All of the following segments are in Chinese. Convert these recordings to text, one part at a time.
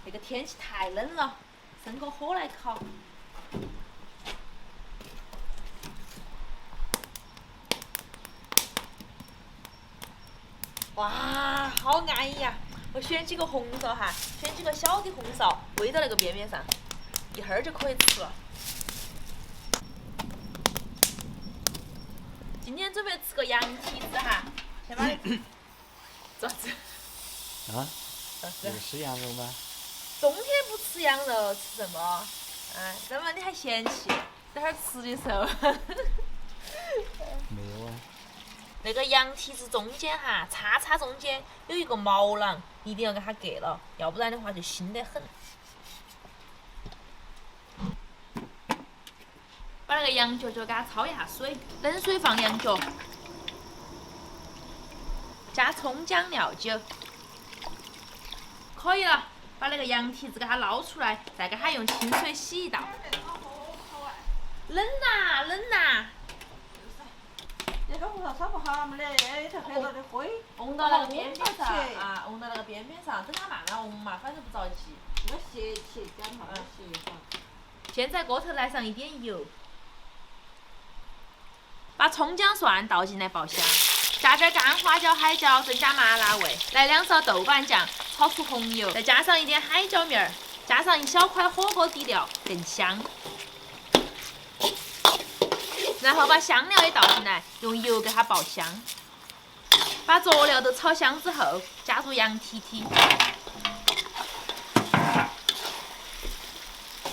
那个天气太冷了，生个火来烤。哇，好安逸呀！我选几个红烧哈，选几个小的红烧，煨到那个边边上，一会儿就可以吃了。今天准备吃个羊蹄子哈，先把爪子。啊？这个是羊肉吗？冬天不吃羊肉，吃什么？哎，这么你还嫌弃？等会儿吃的时候。没有啊。那个羊蹄子中间哈，叉中间有一个毛囊，一定要给它割了，要不然的话就腥得很。把那个羊角角给它焯一下水，冷水放羊角，加葱姜料酒，可以了。把那个羊蹄子给它捞出来，再给它用清水洗一道。冷呐，冷呐！那个红烧烧不好没得，里头黑了的灰。烘到那个边边上啊，烘到那个边边上，等它慢慢烘嘛，反正不着急。要斜点哈，斜哈。先在锅头来上一点油，把葱姜蒜倒进来爆香，加点干花椒、海椒，增加麻辣味。来2勺豆瓣酱，炒出红油，再加上一点海椒面儿，加上一小块火锅底料，更香。然后把香料也倒进来，用油给它爆香。把佐料都炒香之后，加入羊蹄蹄，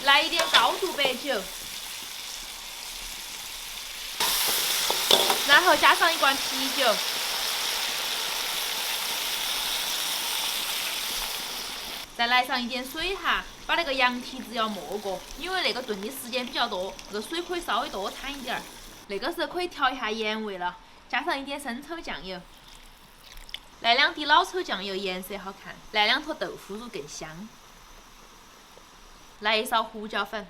来一点高度白酒，然后加上一罐啤酒，再来上一点水哈，把那个羊蹄子要没过，因为那个炖的时间比较多，这个水可以稍微多掺一点儿。那个时候可以调一下盐味了，加上一点生抽酱油，来2滴老抽酱油，颜色好看；来2坨豆腐乳更香。来1勺胡椒粉，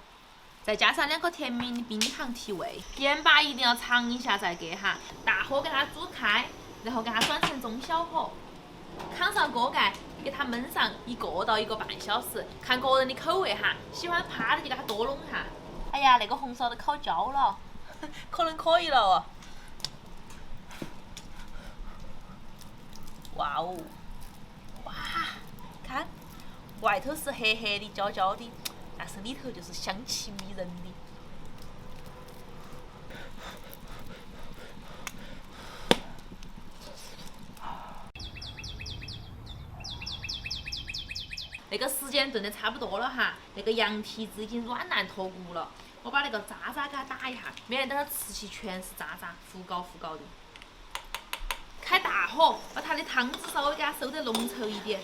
再加上2颗甜蜜的冰糖提味。盐巴一定要尝一下再给哈，大火给它煮开，然后给它转成中小火，扛上锅盖，给它焖上1个到1个半小时，看个人的口味哈，喜欢趴的就给它多弄哈。哎呀，那个红烧都烤焦了。可能可以了哦。哇哦，哇，看，外头是黑黑的、焦焦的，但是里头就是香气迷人的。那个时间炖得差不多了哈，那个羊蹄子已经软烂脱骨了。我把那个渣渣给它打一下，免得等它吃起全是渣渣，糊膏的。开大火，把它的汤汁稍微给它收得浓稠一点。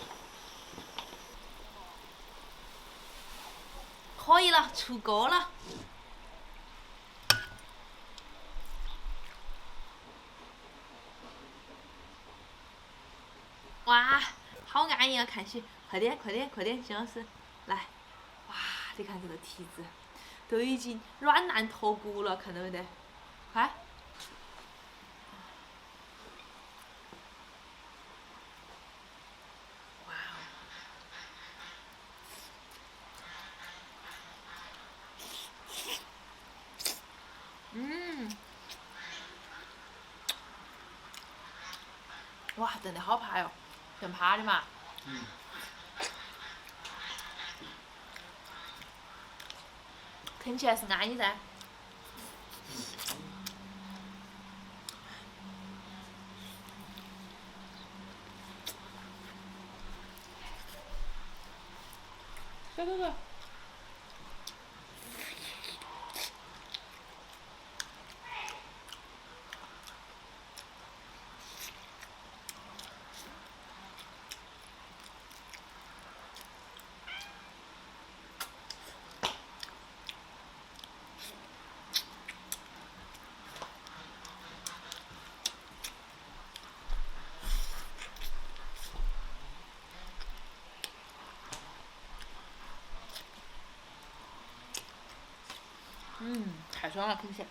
可以了，出锅了。哇，好安逸啊！看起，快点，金老师，来，哇，你看这个蹄子。都已经软烂脱骨了，看到没得？快！哇哦！哇，炖得好趴哟，像趴的嘛。啃起来是安逸噻。走。太爽了，啃起来。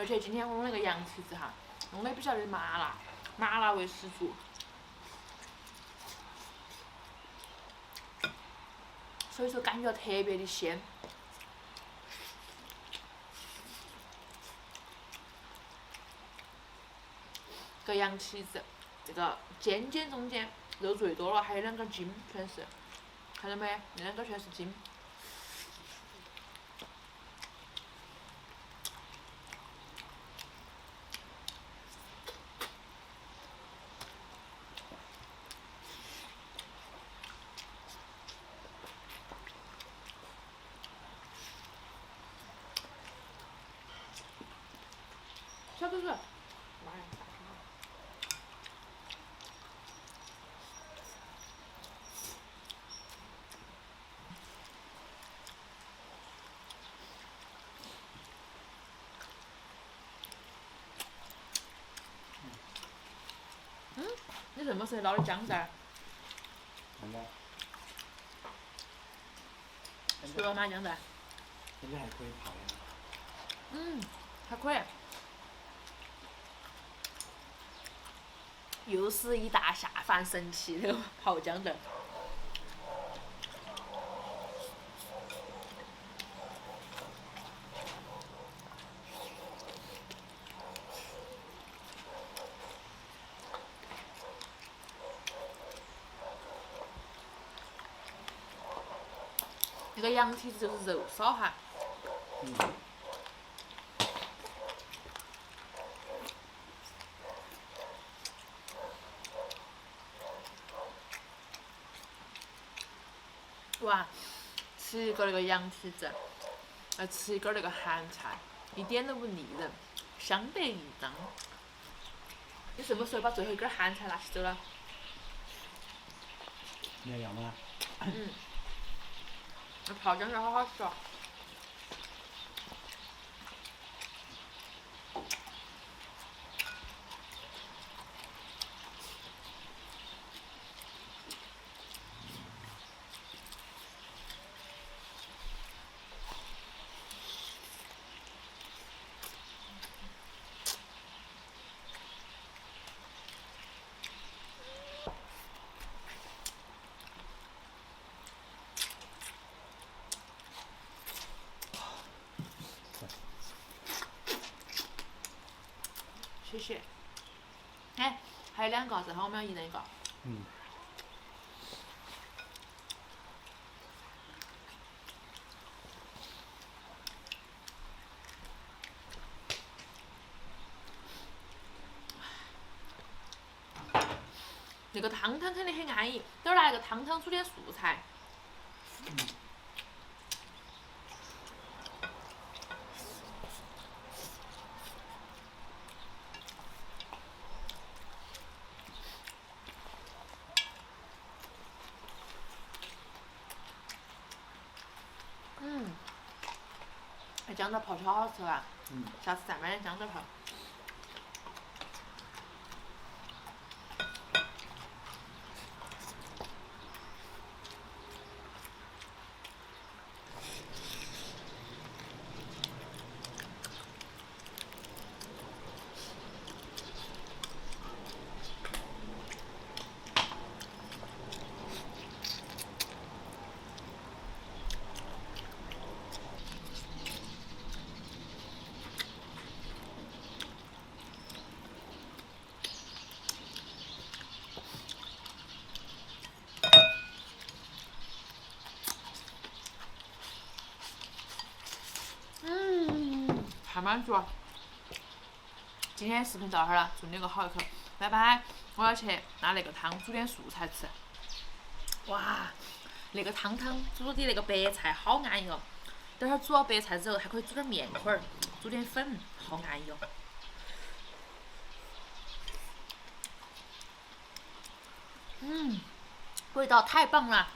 而且今天我弄那个羊蹄子哈，弄的比较的麻辣，麻辣味十足。所以说感觉特别的鲜。这个羊蹄子，这个尖尖中间肉最多了，还有2根筋，全是，看到没？那2个全是筋。小猪猪，妈呀！你什么时候捞的姜噻？现在熟了吗姜噻？现在还可以泡呀。还可以。又是一大下饭神器，这个泡姜豆。那个羊蹄子就是肉烧哈。哇，吃一个那个羊蹄子，吃一根那个咸菜，一点都不腻人，香得一张。你什么时候把最后一根咸菜拿起走了？你还要吗？那泡姜要好好吃哦。谢谢。哎，还有2个，正好我们要一人一个。那个汤汤肯定很安逸，等会儿拿那个汤汤煮点素菜。那姜豆泡起好好吃啊！下次再买点姜豆泡。太满足了。今天视频到这儿了，祝你有个好一口，拜拜！我要去拿那个汤煮点素菜吃。哇，那个汤汤煮的那个白菜好安逸哦。等会儿煮了白菜之后，还可以煮点面块儿，煮点粉，好安逸哦。味道太棒了！